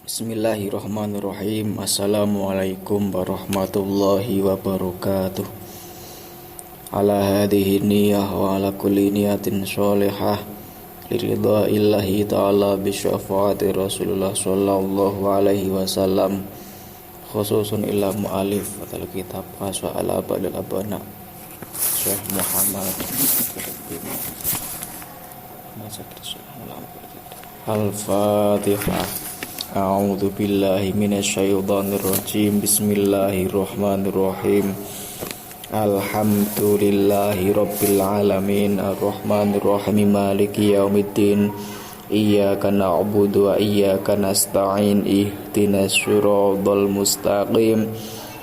Bismillahirrahmanirrahim. Assalamualaikum warahmatullahi wabarakatuh. Ala hadhihi niyah wa ala kulli niyatin sholihah liridha illahi ta'ala bisyafaati Rasulullah sallallahu alaihi wasallam, khususun ila mu'alif atal kitab Qaswa ala ba'dil abana Syekh Muhammad Al-Fatihah. A'udzu billahi minasyaitonir rajim. Bismillahirrahmanirrahim. Alhamdulillahi rabbil alamin arrahmanir rahim maliki yaumiddin. Iyyaka na'budu wa iyyaka nasta'in. Ihdinas siratal mustaqim.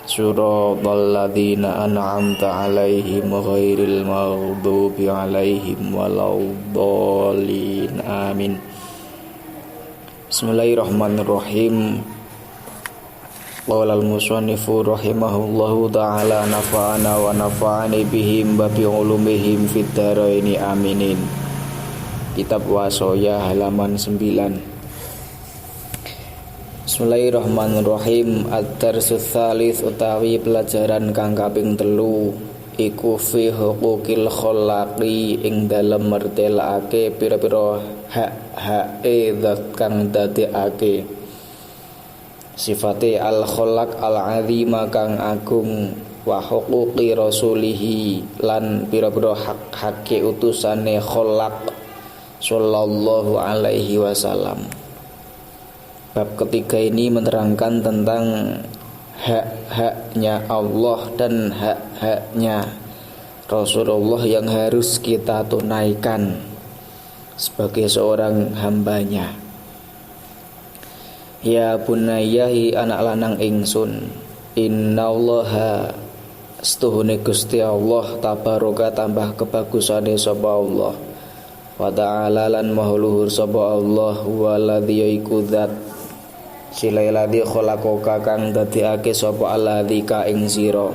Siratal ladzina an'amta 'alaihim ghairil maghdubi 'alaihim waladdallin. Amin. Bismillahirrahmanirrahim. Qala al-musannifu rahimahullahu ta'ala nafa'ana wa nafa'ani bihim wa bi ulumihim fid dharaini aminin. Kitab Wasoya halaman 9. Bismillahirrahmanirrahim. Ad-darsus tsalits utawi pelajaran kang kaping 3 iku fi huquqil khalaqi ing dalem mertelake pira-pira hak-hake zat kang dadekake sifate al-khalaq al-azima kang agung wa huquqi rasulihi lan pira-pira hak-hake utusane khalaq sallallahu alaihi wasallam. Bab ketiga ini menerangkan tentang hak-haknya Allah dan hak-haknya Rasulullah yang harus kita tunaikan sebagai seorang hambanya. Ya bunayyahi anak lanang ingsun, innallaha setuhune Gusti Allah tabaraka tambah kebagusane sapa Allah, wa ta'ala lan maha luhur sapa Allah, waladzi iku zat silailadi khalaqaka kang dadiake sapa alladzi ka ing sira,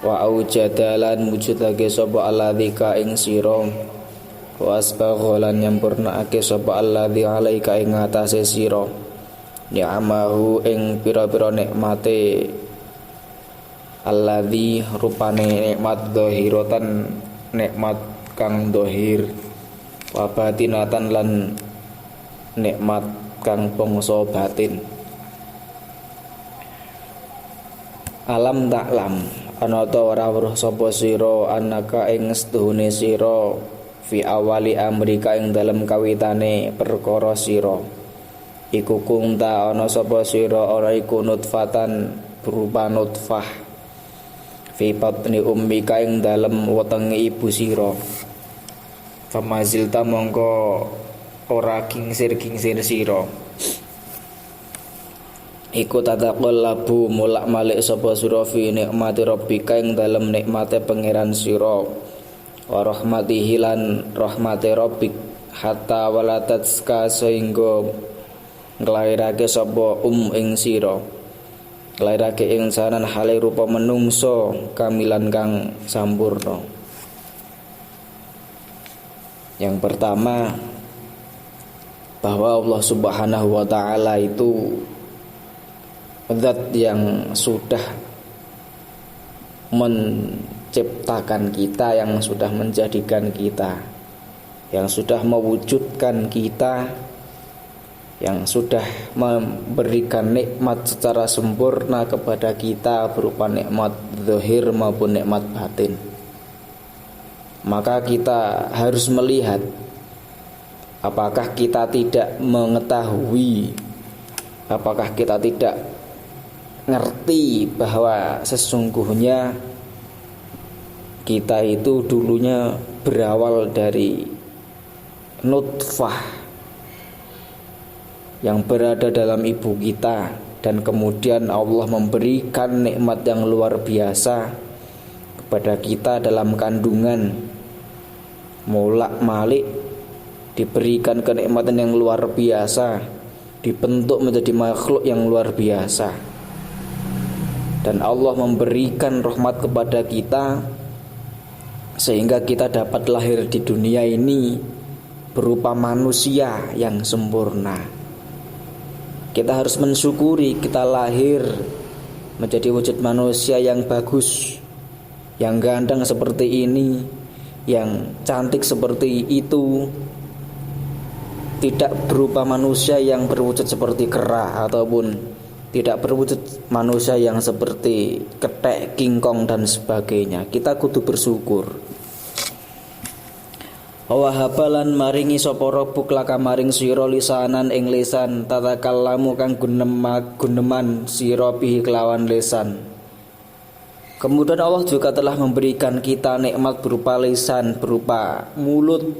wa aujadalan wujudake sapa alladzi ka ing sira, wa asbaghalan nyampurnaake sapa alladzi alaika ing atase sira, ni'amahu ing pira-pira nikmate alladzi rupane nikmat dhahiratan nikmat kang dhahir, wa batinatan lan nikmat kang bangsa batin. Alam taklam ana ta ora weruh sapa sira anaka ing setuhune sira fi awali amrika ing dalem kawitane perkara sira iku kunta ana sapa sira ora iku nutfatan berupa nutfah fi batni ummika ing dalem wetenge ibu sira, famazilta mongko ora kingsir sira iku tataqallabu mulak malik sapa sira fi nikmati rabbika ing dalem nikmate pangeran sira wa rahmatihi lan rahmate rabbik hatta walatatska sehingga nglairake sapa ing sira nglairake insanan hale rupa menungso kamilan kang sampurna. Yang pertama, bahwa Allah Subhanahu wa ta'ala itu zat yang sudah menciptakan kita, yang sudah menjadikan kita, yang sudah mewujudkan kita, yang sudah memberikan nikmat secara sempurna kepada kita berupa nikmat zahir maupun nikmat batin. Maka kita harus melihat apakah kita tidak mengetahui, apakah kita tidak ngerti bahwa sesungguhnya kita itu dulunya berawal dari nutfah yang berada dalam ibu kita, dan kemudian Allah memberikan nikmat yang luar biasa kepada kita dalam kandungan, mulak malik diberikan kenikmatan yang luar biasa, dibentuk menjadi makhluk yang luar biasa, dan Allah memberikan rahmat kepada kita sehingga kita dapat lahir di dunia ini berupa manusia yang sempurna. Kita harus mensyukuri kita lahir menjadi wujud manusia yang bagus, yang ganteng seperti ini, yang cantik seperti itu, tidak berupa manusia yang berwujud seperti kera, ataupun tidak berwujud manusia yang seperti ketek, kingkong dan sebagainya. Kita kudu bersyukur. Wa habalan maringi sapa Rabbuk laka maring sira lisanan ing lisan tatakallamu kang guneman sira bihi kelawan lisan. Kemudian Allah juga telah memberikan kita nikmat berupa lisan, berupa mulut,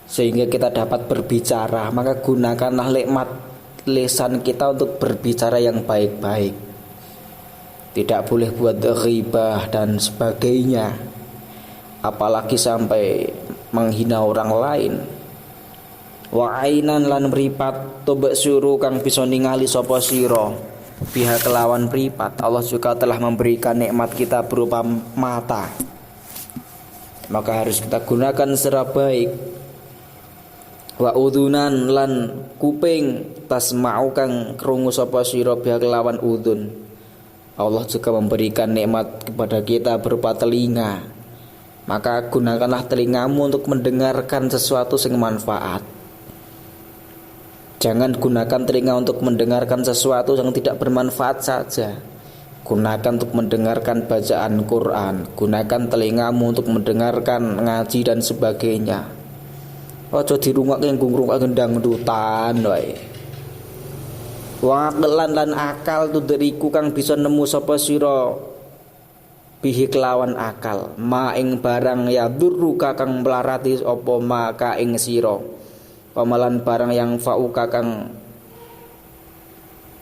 sehingga kita dapat berbicara. Maka gunakanlah nikmat lisan kita untuk berbicara yang baik-baik. Tidak boleh buat ghibah dan sebagainya, apalagi sampai menghina orang lain. Wa ainan lan mripat tobek suru kang bisa ningali sapa sira pihak kelawan mripat. Allah juga telah memberikan nikmat kita berupa mata, maka harus kita gunakan secara baik. Wa udhunan lan kuping tasma'u kang krungu sapa sira pihak kelawan udhun. Allah juga memberikan nikmat kepada kita berupa telinga, maka gunakanlah telingamu untuk mendengarkan sesuatu yang manfaat. Jangan gunakan telinga untuk mendengarkan sesuatu yang tidak bermanfaat saja. Gunakan untuk mendengarkan bacaan Quran. Gunakan telingamu untuk mendengarkan ngaji dan sebagainya. Ojo dirungokke ngrungokake dangdutan wae. Wa lan akal tuderiku kang bisa nemu sapa sira bihi kelawan akal ma ing barang ya durruka kang melarati apa maka ing sira, pamalan barang yang fauka kang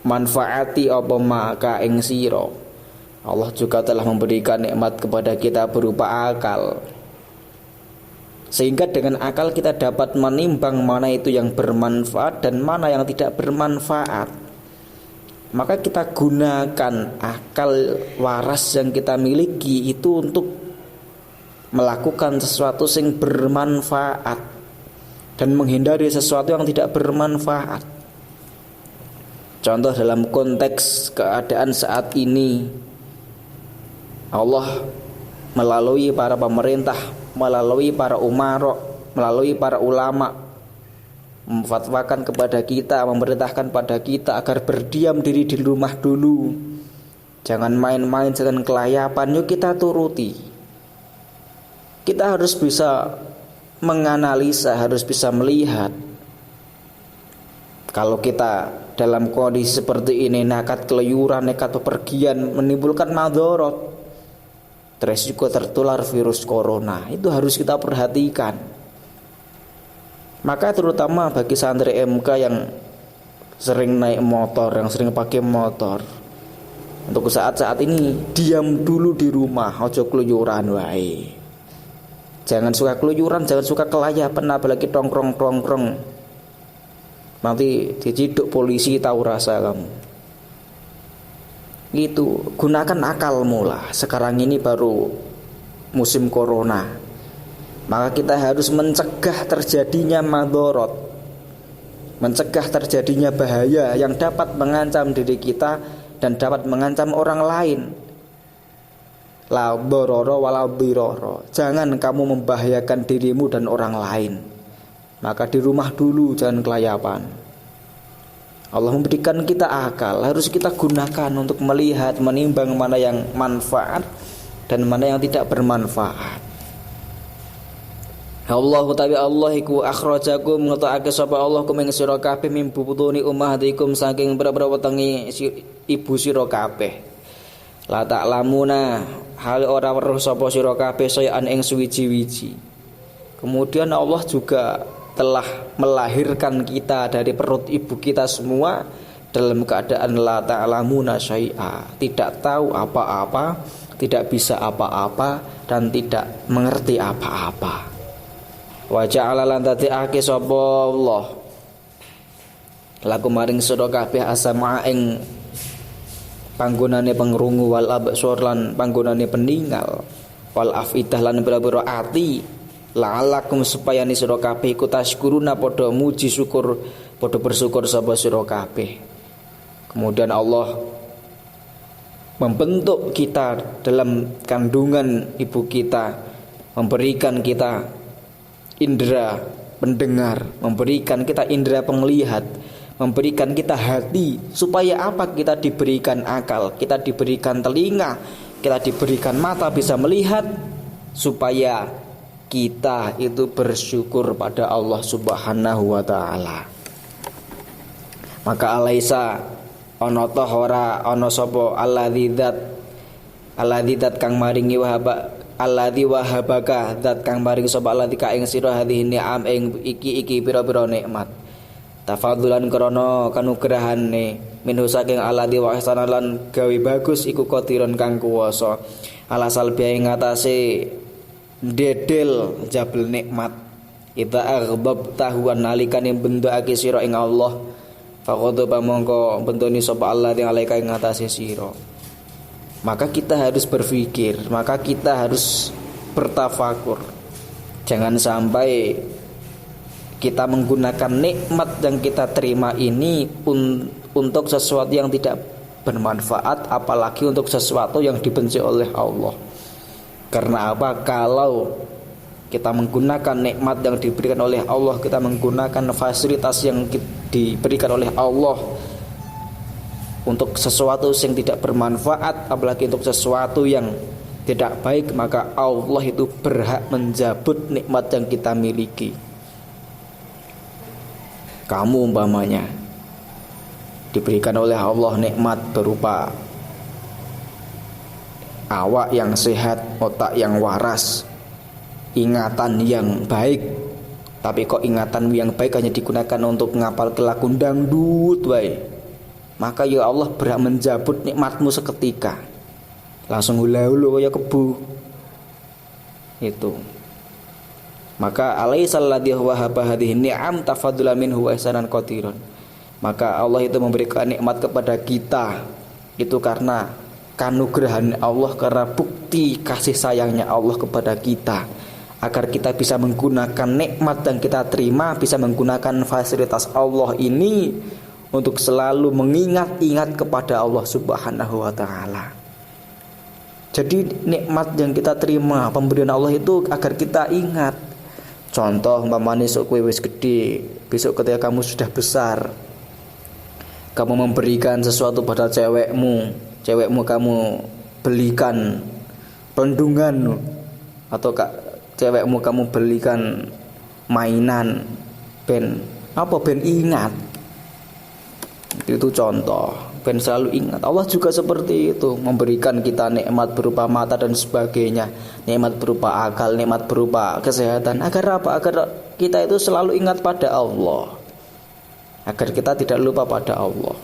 manfaati apa maka ing sira. Allah juga telah memberikan nikmat kepada kita berupa akal, sehingga dengan akal kita dapat menimbang mana itu yang bermanfaat dan mana yang tidak bermanfaat. Maka kita gunakan akal waras yang kita miliki itu untuk melakukan sesuatu yang bermanfaat dan menghindari sesuatu yang tidak bermanfaat. Contoh dalam konteks keadaan saat ini, Allah melalui para pemerintah, melalui para umara, melalui para ulama memfatwakan kepada kita, memerintahkan pada kita agar berdiam diri di rumah dulu. Jangan main-main, jangan kelayapan. Yuk kita turuti. Kita harus bisa menganalisa, harus bisa melihat. Kalau kita dalam kondisi seperti ini, nekat keluyuran, nekat bepergian, menimbulkan madharat, resiko tertular virus corona, itu harus kita perhatikan. Maka terutama bagi santri MK yang sering naik motor, yang sering pakai motor, untuk saat-saat ini diam dulu di rumah, ojo keluyuran wae. Jangan suka keluyuran, jangan suka kelayapan, apalagi tongkrong-tongkrong. Nanti diciduk polisi, tahu rasa kamu. Gitu, gunakan akalmu lah. Sekarang ini baru musim corona, maka kita harus mencegah terjadinya madharat, mencegah terjadinya bahaya yang dapat mengancam diri kita dan dapat mengancam orang lain. La dharara wala dhirara. Jangan kamu membahayakan dirimu dan orang lain. Maka di rumah dulu, jangan kelayapan. Allah memberikan kita akal, harus kita gunakan untuk melihat, menimbang mana yang manfaat dan mana yang tidak bermanfaat. Allah utawi Allah iku akhrajakum ngetokake sapa Allah kum ing sira kabeh mim butuni ummahatikum saking boro-boro wetenge ibu sira kabeh. La ta'lamuna hal ora weruh sapa sira kabeh sayan ing suwiji-wiji. Kemudian Allah juga telah melahirkan kita dari perut ibu kita semua dalam keadaan la ta'lamuna syai'a, tidak tahu apa-apa, tidak bisa apa-apa dan tidak mengerti apa-apa. Wa ja'ala lan tati'ake sapa Allah laku maring sira kabeh asama ing panggonane pengrungu wal absor lan panggonane peninggal wal afidah lan pira-pira ati la'alakum supaya ni sira kabeh iku tashkuruna padha muji syukur padha bersyukur sapa sira kabeh. Kemudian Allah membentuk kita dalam kandungan ibu kita, memberikan kita indera pendengar, memberikan kita indera penglihat, memberikan kita hati. Supaya apa? Kita diberikan akal, kita diberikan telinga, kita diberikan mata bisa melihat, supaya kita itu bersyukur pada Allah Subhanahu wa taala. Maka alaisa ana ta ora ana sapa alladzi kang maringi wahaba alladzi wahabaka zat kang maringi sapa alladzi ka ing sira hadhihi ni'am ing iki pira-pira nikmat tafadzulan krana kanugrahane minhu saking alladzi wa ihsanalan gawe bagus iku qadiron kang kuwasa ala salbi ing atase dedel jabel nikmat idza aghdabtahu nalikane bentukake sira ing Allah faqadha mongko bentoni sapa Allah yang alaika ing atase sira. Maka kita harus berpikir, maka kita harus bertafakur. Jangan sampai kita menggunakan nikmat yang kita terima ini untuk sesuatu yang tidak bermanfaat, apalagi untuk sesuatu yang dibenci oleh Allah. Karena apa? Kalau kita menggunakan nikmat yang diberikan oleh Allah, kita menggunakan fasilitas yang diberikan oleh Allah untuk sesuatu yang tidak bermanfaat, apalagi untuk sesuatu yang tidak baik, maka Allah itu berhak menjabut nikmat yang kita miliki. Kamu umpamanya diberikan oleh Allah nikmat berupa awak yang sehat, otak yang waras, ingatan yang baik, tapi kok ingatan yang baik hanya digunakan untuk ngapal lagu dangdut wae, maka ya Allah berhak menjabut nikmatmu seketika, langsung hula-hula kaya kebu itu. Maka alaisal ladzi wahaba hadhihi ni'am tafaddulan minhu wa ihsanan qatiran. Maka Allah itu memberikan nikmat kepada kita itu karena kanugrahan Allah, karena bukti kasih sayangnya Allah kepada kita, agar kita bisa menggunakan nikmat yang kita terima, bisa menggunakan fasilitas Allah ini untuk selalu mengingat-ingat kepada Allah Subhanahu wa taala. Jadi nikmat yang kita terima, pemberian Allah itu agar kita ingat. Contoh umpamanya sok kowe wis gede, besok ketika kamu sudah besar, kamu memberikan sesuatu pada cewekmu kamu belikan pelindungan, atau cewekmu kamu belikan mainan, ben ingat. Itu contoh, ben selalu ingat. Allah juga seperti itu, memberikan kita nikmat berupa mata dan sebagainya, nikmat berupa akal, nikmat berupa kesehatan. Agar apa? Agar kita itu selalu ingat pada Allah, agar kita tidak lupa pada Allah.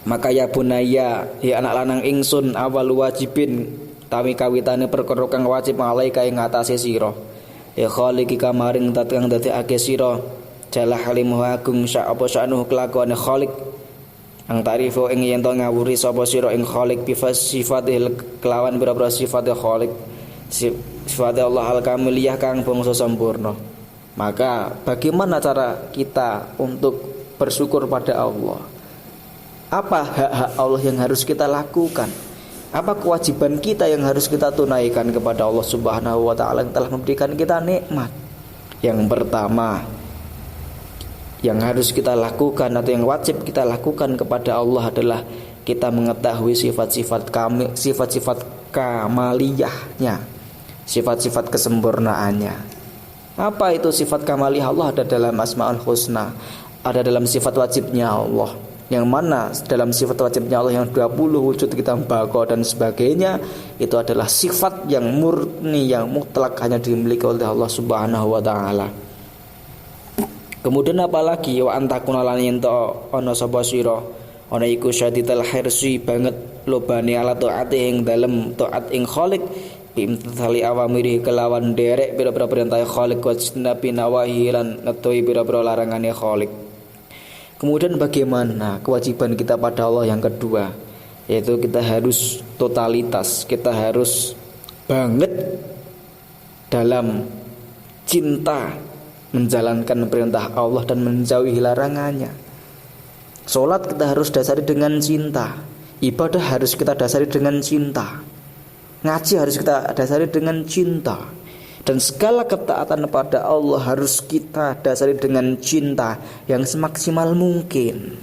Maka ya bunaya, ya anak lanang ingsun, awal wajibin tawi kawitane perkara kang wajib alaika ing atase sira. Ya khaliqi kamaring tat kang dadekake sira jala halimuh agung sak apa sanuh kelakuane khaliq ang tarifo ing yen to ngawuri sapa sira ing khaliq bi sifatil kelawan bira-bira sifate khaliq sifate Allah al kamiliyah kang bangsa sempurna. Maka bagaimana cara kita untuk bersyukur pada Allah? Apa hak-hak Allah yang harus kita lakukan? Apa kewajiban kita yang harus kita tunaikan kepada Allah Subhanahu wa taala yang telah memberikan kita nikmat? Yang pertama yang harus kita lakukan atau yang wajib kita lakukan kepada Allah adalah kita mengetahui sifat-sifat kamaliyahnya, sifat-sifat kesempurnaannya. Apa itu sifat kamaliyah Allah? Ada dalam Asmaul Husna, ada dalam sifat wajibnya Allah. Yang mana dalam sifat wajibnya Allah yang 20 wujud kita bako dan sebagainya, itu adalah sifat yang murni, yang mutlak, hanya dimiliki oleh Allah Subhanahu wa taala. Kemudian apalagi wa antakuna lan ento ana sapa sira ana iku syadidal hirsi banget lobane ala taat ing dalem taat ing Khaliq bimtithali awamiri kelawan derek pira-pira perintah Khaliq wa nabi nawahi lan ngetoi pira-pira larangane Khaliq. Kemudian bagaimana kewajiban kita pada Allah yang kedua, yaitu kita harus totalitas, kita harus banget dalam cinta menjalankan perintah Allah dan menjauhi larangannya. Sholat kita harus dasari dengan cinta, ibadah harus kita dasari dengan cinta, ngaji harus kita dasari dengan cinta, dan segala ketaatan pada Allah harus kita dasari dengan cinta yang semaksimal mungkin.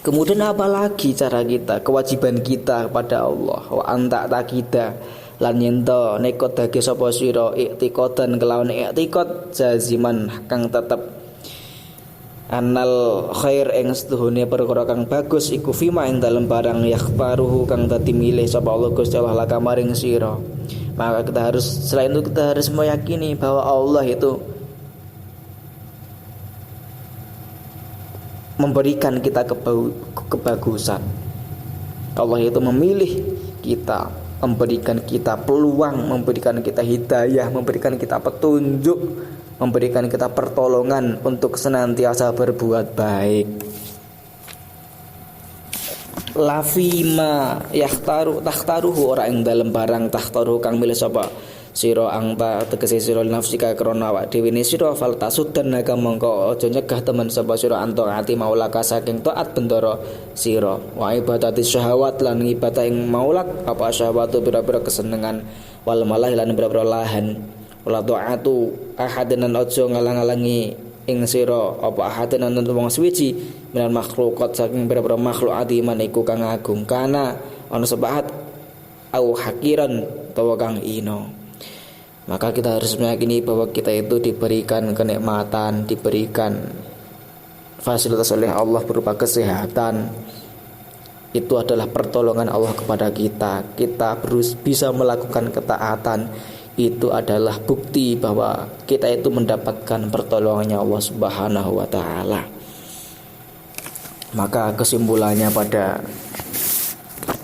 Kemudian apalagi cara kita, kewajiban kita kepada Allah. Wa anta takida lan yento nekot dage sapa sira i'tiqadan kelawan i'tiqad jaziman kang tetep annal khair ing setuhune perkara kang bagus iku fima ing dalem barang yakhbaruhu kang dadi milih sapa Allah Gusti Allah laka maring sira. Maka kita harus, selain itu kita harus meyakini bahwa Allah itu memberikan kita kebagusan. Allah itu memilih kita, memberikan kita peluang, memberikan kita hidayah, memberikan kita petunjuk, memberikan kita pertolongan untuk senantiasa berbuat baik. Lafima takhtaruhu ora ing dalem barang takhtaruhu kang milih sapa sira angta tegese sira nafsika krana awak dhewe ne sira fal tasuddan naga mongko aja nyegah temen sapa sira anto ati maulaka saking taat bendara sira wa ibadati syahawat lan ibadah ing maulak apa syahwatu pira-pira kesenengan wal malah lan pira-pira lahan wala taatu ahadan aja ngalang-alangi ing sira apa ahadan wong suwiji minan makhluqat saking pira-pira makhluk adiman iku kang agung kana ana sebahat au hakiran utawa kang ino. Maka kita harus meyakini bahwa kita itu diberikan kenikmatan, diberikan fasilitas oleh Allah berupa kesehatan. Itu adalah pertolongan Allah kepada kita. Kita bisa melakukan ketaatan. Itu adalah bukti bahwa kita itu mendapatkan pertolongannya Allah Subhanahu wa taala. Maka kesimpulannya pada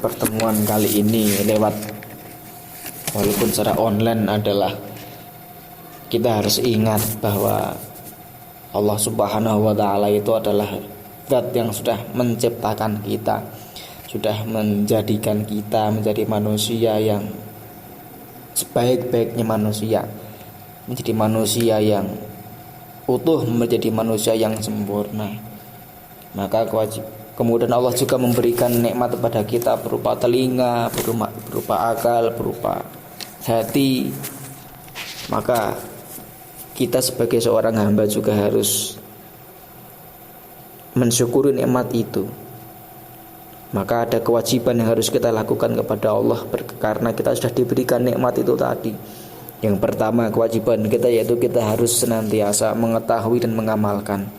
pertemuan kali ini lewat walaupun secara online adalah kita harus ingat bahwa Allah Subhanahu wa taala itu adalah zat yang sudah menciptakan kita, sudah menjadikan kita menjadi manusia yang sebaik-baiknya manusia, menjadi manusia yang utuh, menjadi manusia yang sempurna. Maka kemudian Allah juga memberikan nikmat kepada kita berupa telinga, berupa akal, berupa hati. Maka kita sebagai seorang hamba juga harus mensyukuri nikmat itu. Maka ada kewajiban yang harus kita lakukan kepada Allah karena kita sudah diberikan nikmat itu tadi. Yang pertama kewajiban kita yaitu kita harus senantiasa mengetahui dan mengamalkan,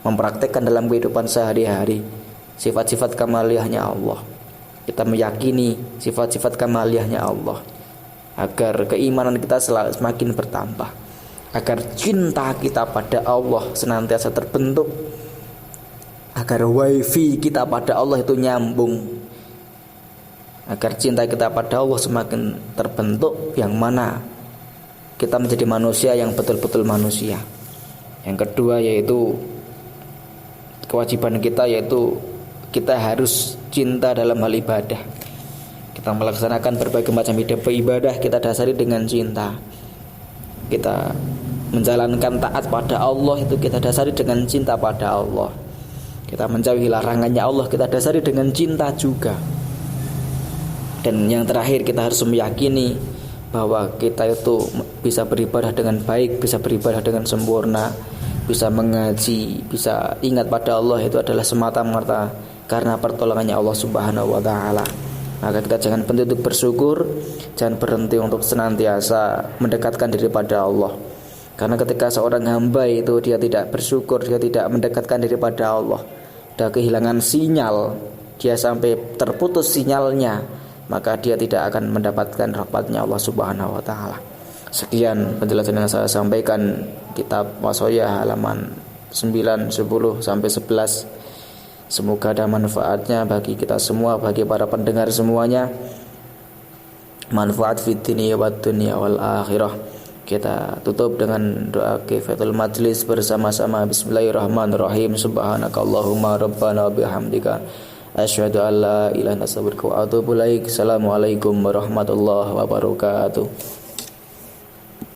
mempraktekkan dalam kehidupan sehari-hari sifat-sifat kamaliyahnya Allah. Kita meyakini sifat-sifat kamaliyahnya Allah agar keimanan kita semakin bertambah, agar cinta kita pada Allah senantiasa terbentuk, agar wifi kita pada Allah itu nyambung, agar cinta kita pada Allah semakin terbentuk, yang mana kita menjadi manusia yang betul-betul manusia. Yang kedua yaitu kewajiban kita yaitu kita harus cinta dalam hal ibadah. Kita melaksanakan berbagai macam ibadah kita dasari dengan cinta. Kita menjalankan taat pada Allah itu kita dasari dengan cinta pada Allah. Kita menjauhi larangannya Allah kita dasari dengan cinta juga. Dan yang terakhir kita harus meyakini bahwa kita itu bisa beribadah dengan baik, bisa beribadah dengan sempurna, bisa mengaji, bisa ingat pada Allah itu adalah semata-mata karena pertolongannya Allah Subhanahu wa taala. Maka kita jangan berhenti untuk bersyukur, jangan berhenti untuk senantiasa mendekatkan diri pada Allah. Karena ketika seorang hamba itu dia tidak bersyukur, dia tidak mendekatkan diri pada Allah, dia kehilangan sinyal, dia sampai terputus sinyalnya, maka dia tidak akan mendapatkan rahmatnya Allah Subhanahu wa taala. Sekian penjelasan yang saya sampaikan kitab Washoyah halaman 9, 10 sampai 11. Semoga ada manfaatnya bagi kita semua, bagi para pendengar semuanya. Manfaat fid dunya wad dunya wal akhirah. Kita tutup dengan doa kifatul majlis bersama-sama. Bismillahirrahmanirrahim. Subhanakallahumma rabbana bihamdika asyhadu an la ilaha illa anta astaghfiruka wa atubu ilaik. Assalamualaikum warahmatullahi wabarakatuh.